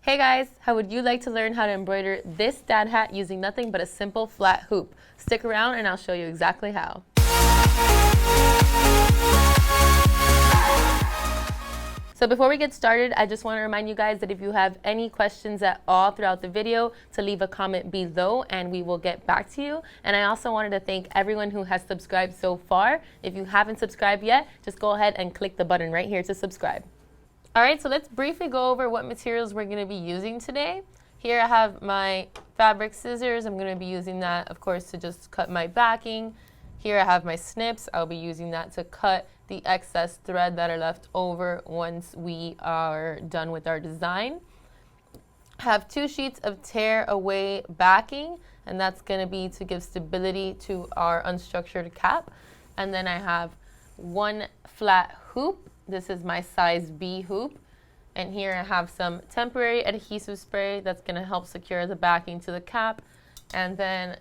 Hey guys, how would you like to learn how to embroider this dad hat using nothing but a simple flat hoop? Stick around and I'll show you exactly how. So before we get started, I just want to remind you guys that if you have any questions at all throughout the video, to leave a comment below and we will get back to you. And I also wanted to thank everyone who has subscribed so far. If you haven't subscribed yet, just go ahead and click the button right here to subscribe. All right, so let's briefly go over what materials we're going to be using today. Here I have my fabric scissors. I'm going to be using that, of course, to just cut my backing. Here I have my snips. I'll be using that to cut the excess thread that are left over once we are done with our design. I have 2 sheets of tear away backing, and that's going to be to give stability to our unstructured cap. And then I have 1 flat hoop. This is my size B hoop. And here I have some temporary adhesive spray that's going to help secure the backing to the cap. And then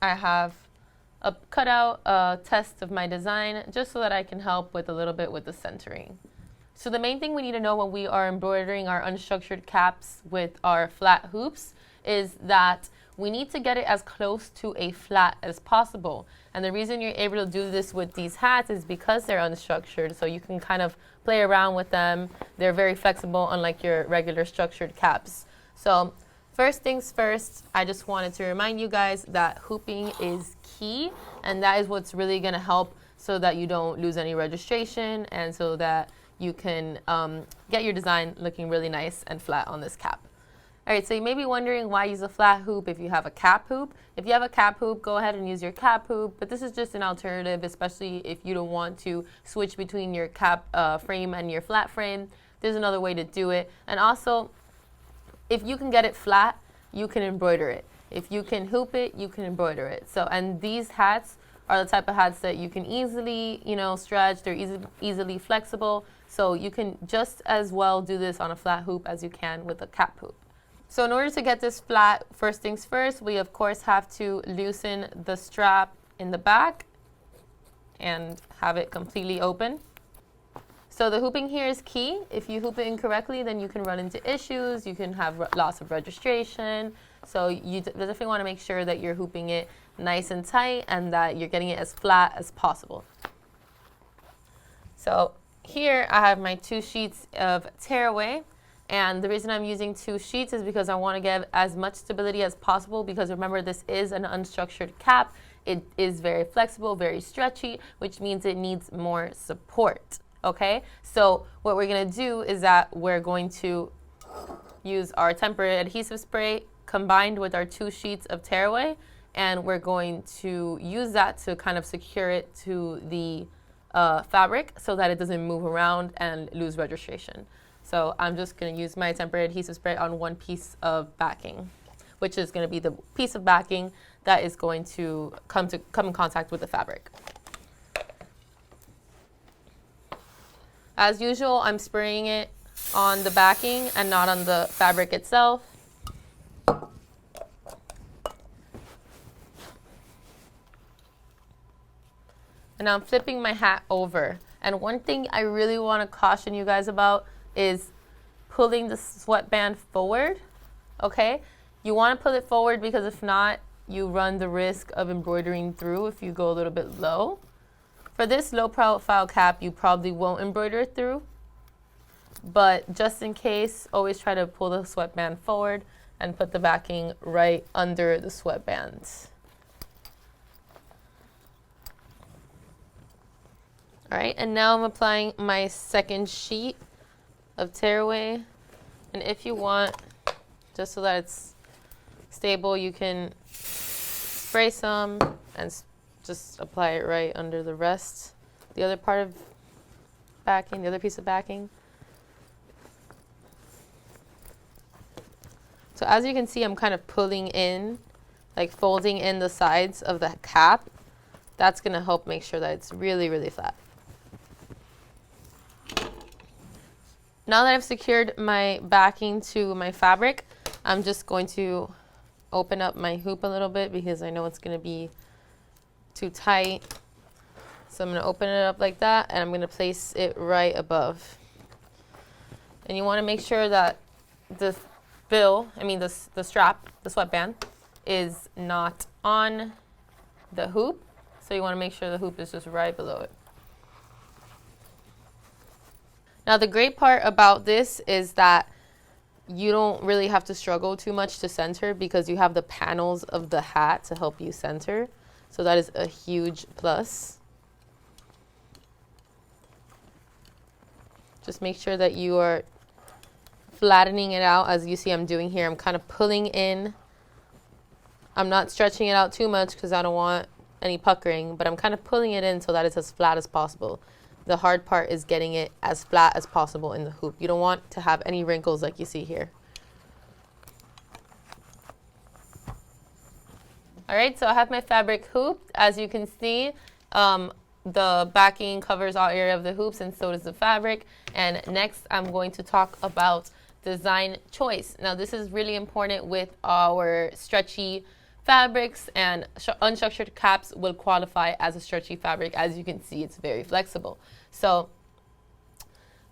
I have a cutout test of my design just so that I can help with a little bit with the centering. So the main thing we need to know when we are embroidering our unstructured caps with our flat hoops is that we need to get it as close to a flat as possible. And the reason you're able to do this with these hats is because they're unstructured, so you can kind of play around with them. They're very flexible, unlike your regular structured caps. So first things first, I just wanted to remind you guys that hooping is key, and that is what's really going to help so that you don't lose any registration and so that you can get your design looking really nice and flat on this cap. All right, so you may be wondering why use a flat hoop if you have a cap hoop. If you have a cap hoop, go ahead and use your cap hoop, but this is just an alternative, especially if you don't want to switch between your cap frame and your flat frame. There's another way to do it. And also, if you can get it flat, you can embroider it. If you can hoop it, you can embroider it. So, and these hats are the type of hats that you can easily, stretch. They're easily flexible. So you can just as well do this on a flat hoop as you can with a cap hoop. So in order to get this flat, first things first, we of course have to loosen the strap in the back and have it completely open. So the hooping here is key. If you hoop it incorrectly, then you can run into issues. You can have loss of registration. So you definitely want to make sure that you're hooping it nice and tight and that you're getting it as flat as possible. So here I have my 2 sheets of tearaway. And the reason I'm using 2 sheets is because I want to give as much stability as possible, because remember, this is an unstructured cap. It is very flexible, very stretchy, which means it needs more support. Okay, so what we're going to do is that we're going to use our temporary adhesive spray combined with our 2 sheets of tearaway, and we're going to use that to kind of secure it to the fabric so that it doesn't move around and lose registration. So I'm just going to use my temporary adhesive spray on 1 piece of backing, which is going to be the piece of backing that is going to come in contact with the fabric. As usual, I'm spraying it on the backing and not on the fabric itself. And now I'm flipping my hat over. And one thing I really want to caution you guys about is pulling the sweatband forward, okay? You want to pull it forward because if not, you run the risk of embroidering through if you go a little bit low. For this low profile cap, you probably won't embroider it through, but just in case, always try to pull the sweatband forward and put the backing right under the sweatband. All right, and now I'm applying my 2nd sheet of tearaway, and if you want, just so that it's stable, you can spray some and just apply it right under the rest, the other part of backing, the other piece of backing. So as you can see, I'm kind of pulling in, like folding in the sides of the cap. That's going to help make sure that it's really, really flat. Now that I've secured my backing to my fabric, I'm just going to open up my hoop a little bit because I know it's going to be too tight. So I'm going to open it up like that, and I'm going to place it right above. And you want to make sure that the the strap, the sweatband, is not on the hoop. So you want to make sure the hoop is just right below it. Now the great part about this is that you don't really have to struggle too much to center because you have the panels of the hat to help you center. So that is a huge plus. Just make sure that you are flattening it out as you see I'm doing here. I'm kind of pulling in. I'm not stretching it out too much because I don't want any puckering, but I'm kind of pulling it in so that it's as flat as possible. The hard part is getting it as flat as possible in the hoop. You don't want to have any wrinkles like you see here. All right, so I have my fabric hooped. As you can see, the backing covers all area of the hoops and so does the fabric. And next I'm going to talk about design choice. Now this is really important with our stretchy fabrics, and unstructured caps will qualify as a stretchy fabric. As you can see, it's very flexible. So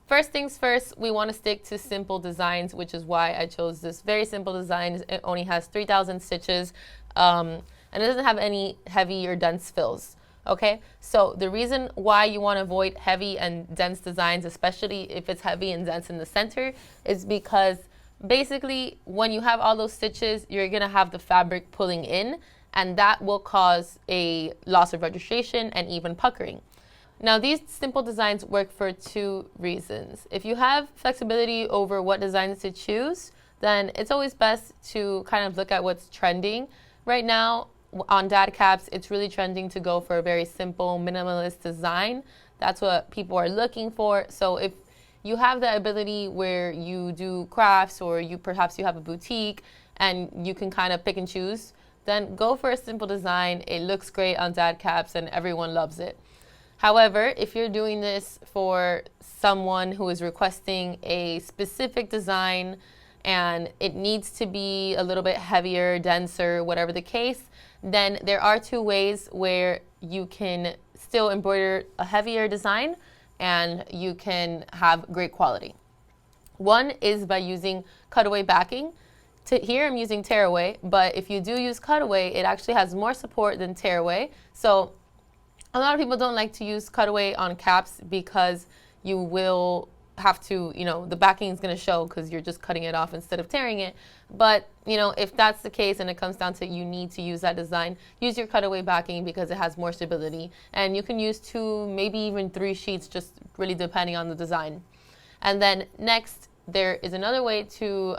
first things first, we want to stick to simple designs, which is why I chose this very simple design. It only has 3,000 stitches and it doesn't have any heavy or dense fills. Okay, so the reason why you want to avoid heavy and dense designs, especially if it's heavy and dense in the center, is because basically when you have all those stitches, you're going to have the fabric pulling in, and that will cause a loss of registration and even puckering. Now these simple designs work for two reasons. If you have flexibility over what designs to choose, then it's always best to kind of look at what's trending. Right now on dad caps, it's really trending to go for a very simple minimalist design. That's what people are looking for. So if you have the ability where you do crafts, or perhaps you have a boutique and you can kind of pick and choose, then go for a simple design. It looks great on dad caps and everyone loves it. However, if you're doing this for someone who is requesting a specific design and it needs to be a little bit heavier, denser, whatever the case, then there are two ways where you can still embroider a heavier design and you can have great quality. One is by using cutaway backing. Here I'm using tearaway, but if you do use cutaway, it actually has more support than tearaway. So a lot of people don't like to use cutaway on caps because you will have to, the backing is going to show because you're just cutting it off instead of tearing it. But, if that's the case and it comes down to you need to use that design, use your cutaway backing because it has more stability. And you can use 2, maybe even 3 sheets, just really depending on the design. And then next, there is another way to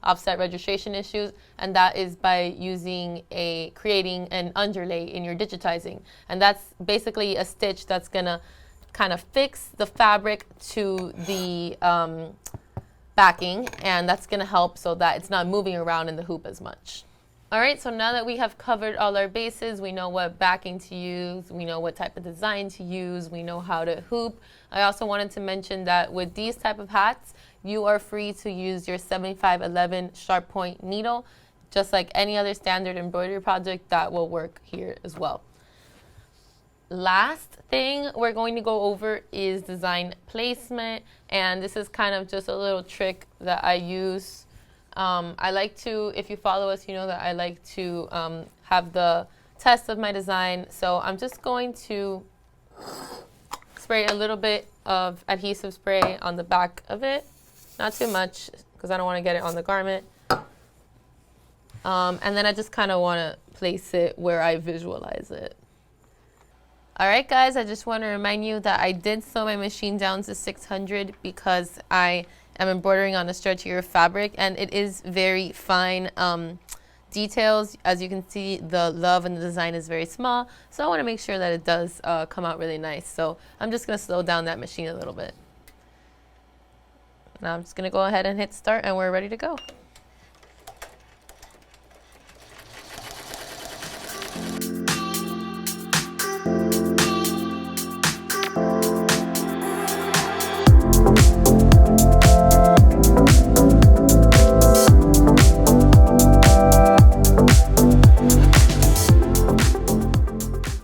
offset registration issues, and that is by creating an underlay in your digitizing. And that's basically a stitch that's going to kind of fix the fabric to the backing, and that's going to help so that it's not moving around in the hoop as much. All right, so now that we have covered all our bases, we know what backing to use, we know what type of design to use, we know how to hoop. I also wanted to mention that with these type of hats, you are free to use your 7511 sharp point needle. Just like any other standard embroidery project, that will work here as well. Last thing we're going to go over is design placement, and this is kind of just a little trick that I use. I like to, if you follow us, you know that I like to have the test of my design. So I'm just going to spray a little bit of adhesive spray on the back of it. Not too much because I don't want to get it on the garment. And then I just kind of want to place it where I visualize it. All right, guys, I just want to remind you that I did sew my machine down to 600 because I am embroidering on a stretchier fabric, and it is very fine details. As you can see, the love and the design is very small, so I want to make sure that it does come out really nice. So I'm just going to slow down that machine a little bit. Now I'm just going to go ahead and hit start, and we're ready to go.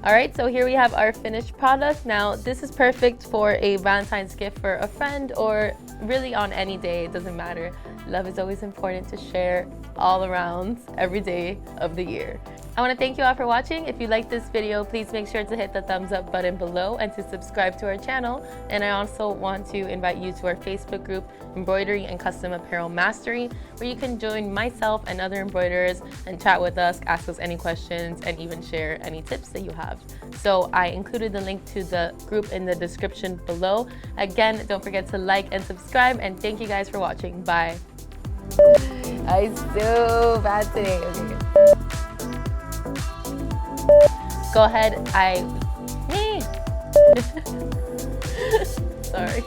All right, so here we have our finished product. Now, this is perfect for a Valentine's gift for a friend or really on any day, it doesn't matter. Love is always important to share all around every day of the year. I want to thank you all for watching. If you liked this video, please make sure to hit the thumbs up button below and to subscribe to our channel. And I also want to invite you to our Facebook group, Embroidery and Custom Apparel Mastery, where you can join myself and other embroiderers and chat with us, ask us any questions, and even share any tips that you have. So I included the link to the group in the description below. Again, don't forget to like and subscribe, and thank you guys for watching. Bye. I'm so bad today. Okay. Go ahead, me. Sorry.